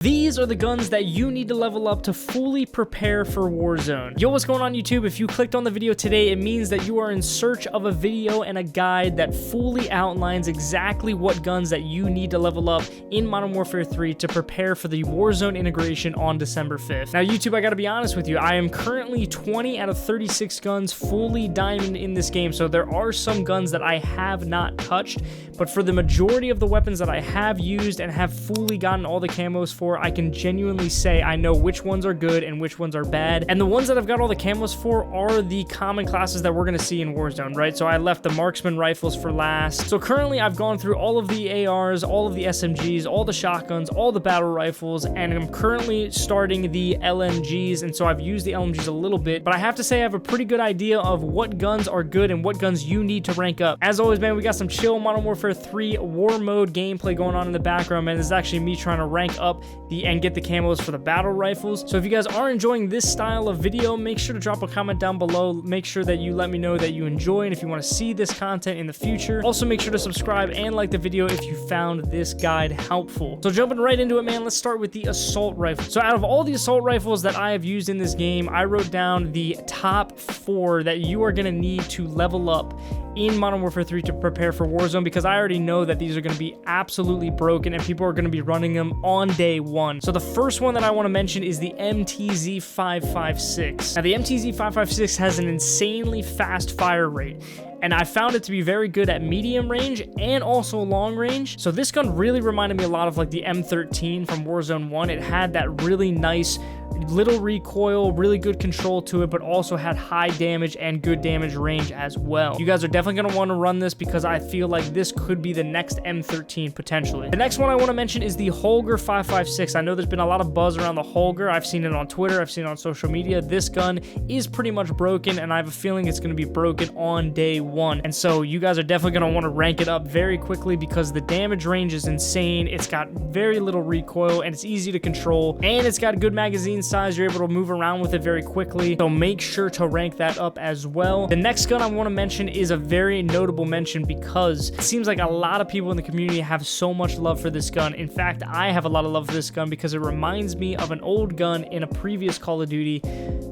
These are the guns that you need to level up to fully prepare for Warzone. Yo, what's going on YouTube? If you clicked on the video today, it means that you are in search of a video and a guide that fully outlines exactly what guns that you need to level up in Modern Warfare 3 to prepare for the Warzone integration on December 5th. Now YouTube, I gotta be honest with you, I am currently 20 out of 36 guns fully diamond in this game, so there are some guns that I have not touched, but for the majority of the weapons that I have used and have fully gotten all the camos for, I can genuinely say I know which ones are good and which ones are bad. And the ones that I've got all the camos for are the common classes that we're going to see in Warzone, right? So I left the marksman rifles for last. So currently I've gone through all of the ARs, all of the SMGs, all the shotguns, all the battle rifles, and I'm currently starting the LMGs. And so I've used the LMGs a little bit, but I have to say I have a pretty good idea of what guns are good and what guns you need to rank up. As always, man, we got some chill Modern Warfare 3 war mode gameplay going on in the background, man. This is actually me trying to rank up and get the camos for the battle rifles. So if you guys are enjoying this style of video, make sure to drop a comment down below. Make sure that you let me know that you enjoy and if you want to see this content in the future. Also make sure to subscribe and like the video if you found this guide helpful. So jumping right into it, man, let's start with the assault rifle. So out of all the assault rifles that I have used in this game, I wrote down the top 4 that you are going to need to level up in Modern Warfare 3 to prepare for Warzone, because I already know that these are going to be absolutely broken and people are going to be running them on day one. So the first one that I want to mention is the MTZ-556. Now the MTZ-556 has an insanely fast fire rate, and I found it to be very good at medium range and also long range. So this gun really reminded me a lot of like the M13 from Warzone 1. It had that really nice little recoil, really good control to it, but also had high damage and good damage range as well. You guys are definitely going to want to run this because I feel like this could be the next M13 potentially. The next one I want to mention is the Holger 556. I know there's been a lot of buzz around the Holger. I've seen it on Twitter. I've seen it on social media. This gun is pretty much broken, and I have a feeling it's going to be broken on day one. And so you guys are definitely going to want to rank it up very quickly because the damage range is insane. It's got very little recoil and it's easy to control, and it's got a good magazine size. You're able to move around with it very quickly, so make sure to rank that up as well. The next gun I want to mention is a very notable mention because it seems like a lot of people in the community have so much love for this gun. In fact, I have a lot of love for this gun because it reminds me of an old gun in a previous Call of Duty.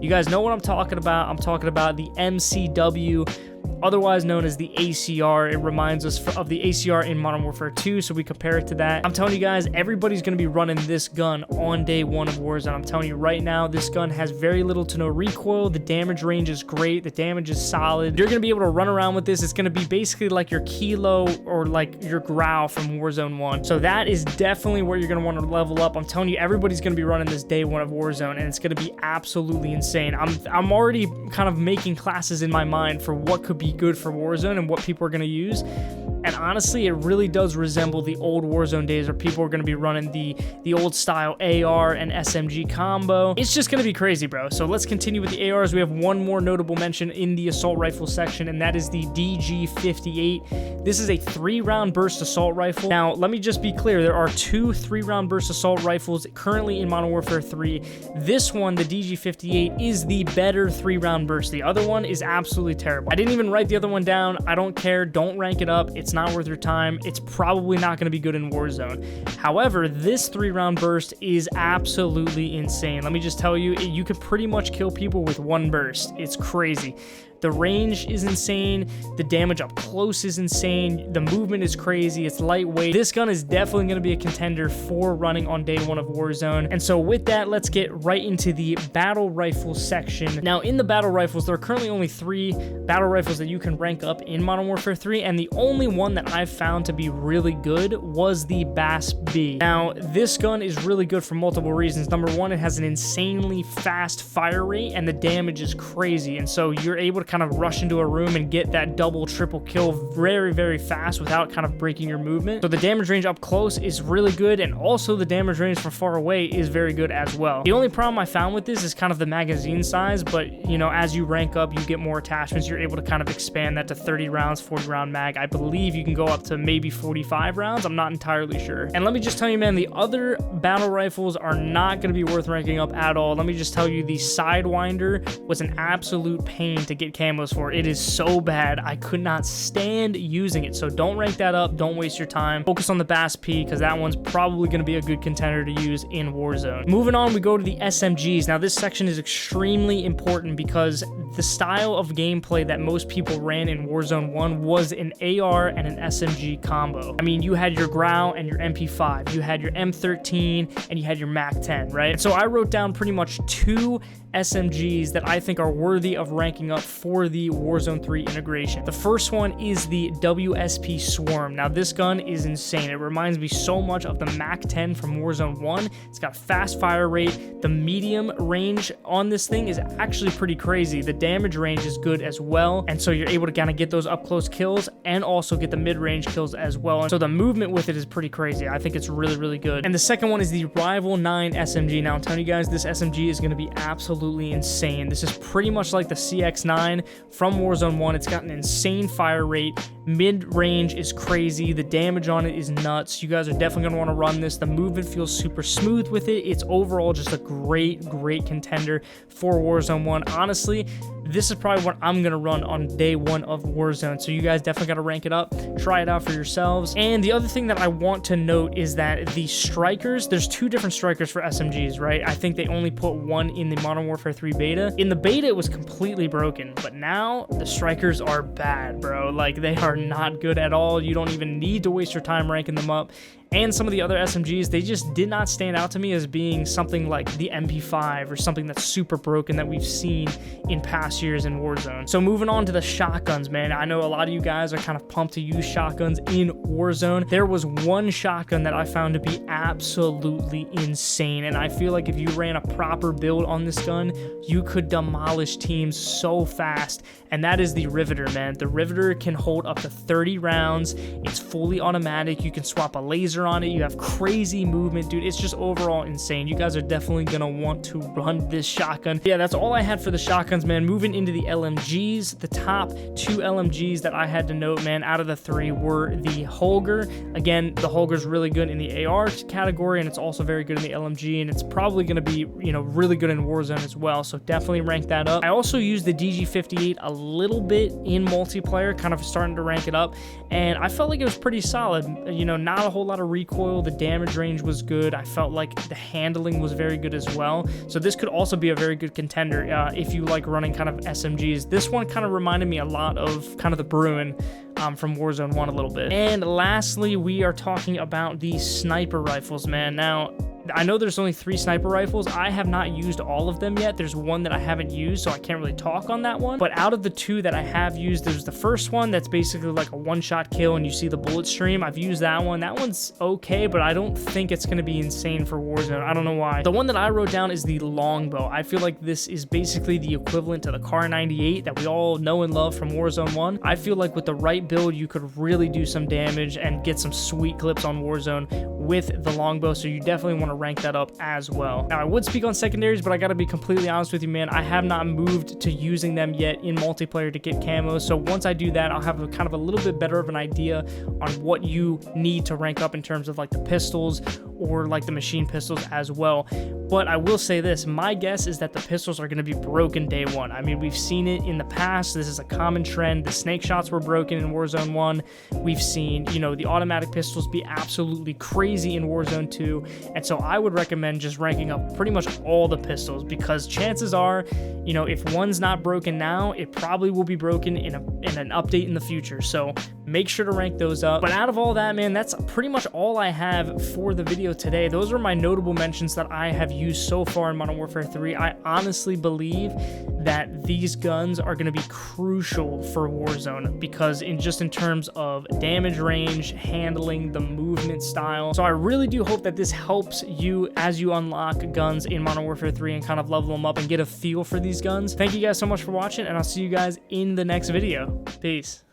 You guys know what I'm talking about. I'm talking about the MCW, otherwise known as the ACR. It reminds us of the ACR in Modern Warfare 2, so we compare it to that. I'm telling you guys, everybody's going to be running this gun on day one of Warzone. I'm telling you right now, this gun has very little to no recoil. The damage range is great. The damage is solid. You're going to be able to run around with this. It's going to be basically like your Kilo or like your Grau from Warzone 1. So that is definitely where you're going to want to level up. I'm telling you, everybody's going to be running this day one of Warzone, and it's going to be absolutely insane. I'm already kind of making classes in my mind for what could be good for Warzone and what people are going to use. And honestly, it really does resemble the old Warzone days where people are going to be running the old style AR and SMG combo. It's just going to be crazy, bro. So let's continue with the ARs. We have one more notable mention in the assault rifle section, and that is the DG58. This is a 3-round burst assault rifle. Now, let me just be clear. There are 2 3-round burst assault rifles currently in Modern Warfare 3. This one, the DG58, is the better 3-round burst. The other one is absolutely terrible. I didn't even write the other one down. I don't care. Don't rank it up. It's not worth your time. It's probably not going to be good in Warzone. However, this 3-round burst is absolutely insane. Let me just tell you, you could pretty much kill people with 1 burst. It's crazy. The range is insane. The damage up close is insane. The movement is crazy. It's lightweight. This gun is definitely going to be a contender for running on day one of Warzone. And so with that, let's get right into the battle rifle section. Now, in the battle rifles, there are currently only 3 battle rifles that you can rank up in Modern Warfare 3, and the only one that I've found to be really good was the BAS-B. Now, this gun is really good for multiple reasons. Number one, it has an insanely fast fire rate, and the damage is crazy. And so you're able to kind of rush into a room and get that double, triple kill very, very fast without kind of breaking your movement. So the damage range up close is really good, and also the damage range from far away is very good as well. The only problem I found with this is kind of the magazine size, but you know, as you rank up, you get more attachments. You're able to kind of expand that to 30 rounds, 40 round mag. I believe you can go up to maybe 45 rounds. I'm not entirely sure. And let me just tell you, man, the other battle rifles are not going to be worth ranking up at all. Let me just tell you, the Sidewinder was an absolute pain to get camos for. It is so bad. I could not stand using it. So don't rank that up. Don't waste your time. Focus on the Bass P, because that one's probably going to be a good contender to use in Warzone. Moving on, we go to the SMGs. Now, this section is extremely important because the style of gameplay that most people ran in Warzone 1 was an AR and an SMG combo. I mean, you had your Grau and your MP5, you had your M13, and you had your MAC-10, right? And so I wrote down pretty much 2 SMGs that I think are worthy of ranking up for the Warzone 3 integration. The first one is the WSP Swarm. Now, this gun is insane. It reminds me so much of the MAC-10 from Warzone 1. It's got fast fire rate. The medium range on this thing is actually pretty crazy. The damage range is good as well, and so you're able to kind of get those up close kills and also get the mid-range kills as well. And so the movement with it is pretty crazy. I think it's really, really good. And the second one is the Rival 9 SMG. Now, I'm telling you guys, this SMG is going to be absolutely insane. This is pretty much like the CX9 from Warzone 1. It's got an insane fire rate. Mid-range is crazy. The damage on it is nuts. You guys are definitely going to want to run this. The movement feels super smooth with it. It's overall just a great contender for Warzone 1. Honestly, this is probably what I'm going to run on day 1 of Warzone. So you guys definitely got to rank it up. Try it out for yourselves. And the other thing that I want to note is that the strikers, there's 2 different strikers for SMGs, right? I think they only put one in the Modern Warfare 3 beta. In the beta, it was completely broken, but now the strikers are bad, bro. Like, they are not good at all. You don't even need to waste your time ranking them up. And some of the other SMGs, they just did not stand out to me as being something like the MP5 or something that's super broken that we've seen in past years in Warzone. So moving on to the shotguns, man. I know a lot of you guys are kind of pumped to use shotguns in Warzone. There was one shotgun that I found to be absolutely insane, and I feel like if you ran a proper build on this gun, you could demolish teams so fast, and that is the Riveter, man. The Riveter can hold up to 30 rounds. It's fully automatic. You can swap a laser on it. You have crazy movement, dude. It's just overall insane. You guys are definitely gonna want to run this shotgun. Yeah, that's all I had for the shotguns, man. Moving into the LMGs, the top 2 LMGs that I had to note, man, out of the 3 were the Holger. Again, the Holger's really good in the AR category, and it's also very good in the LMG, and it's probably gonna be, you know, really good in Warzone as well, so definitely rank that up. I also used the DG58 a little bit in multiplayer, kind of starting to rank it up, and I felt like it was pretty solid. You know, not a whole lot of recoil. The damage range was good. I felt like the handling was very good as well. So this could also be a very good contender if you like running kind of SMGs. This one kind of reminded me a lot of kind of the Bruin from Warzone 1 a little bit. And lastly, we are talking about the sniper rifles, man. Now, I know there's only 3 sniper rifles. I have not used all of them yet. There's one that I haven't used, so I can't really talk on that one. But out of the 2 that I have used, there's the first one that's basically like a one-shot kill and you see the bullet stream. I've used that one. That one's okay, but I don't think it's going to be insane for Warzone. I don't know why. The one that I wrote down is the longbow. I feel like this is basically the equivalent to the Kar 98 that we all know and love from Warzone 1. I feel like with the right build, you could really do some damage and get some sweet clips on Warzone with the longbow, so you definitely want to rank that up as well. Now, I would speak on secondaries, but I gotta be completely honest with you, man. I have not moved to using them yet in multiplayer to get camos, so once I do that, I'll have a kind of a little bit better of an idea on what you need to rank up in terms of like the pistols or like the machine pistols as well. But I will say this, my guess is that the pistols are going to be broken day 1. I mean, we've seen it in the past. This is a common trend. The snake shots were broken in Warzone 1. We've seen, you know, the automatic pistols be absolutely crazy in Warzone 2. And so I would recommend just ranking up pretty much all the pistols, because chances are, you know, if one's not broken now, it probably will be broken in an update in the future. So make sure to rank those up. But out of all that, man, that's pretty much all I have for the video today. Those are my notable mentions that I have used so far in Modern Warfare 3. I honestly believe that these guns are going to be crucial for Warzone, because in terms of damage range, handling, the movement style. So I really do hope that this helps you as you unlock guns in Modern Warfare 3 and kind of level them up and get a feel for these guns. Thank you guys so much for watching, and I'll see you guys in the next video. Peace.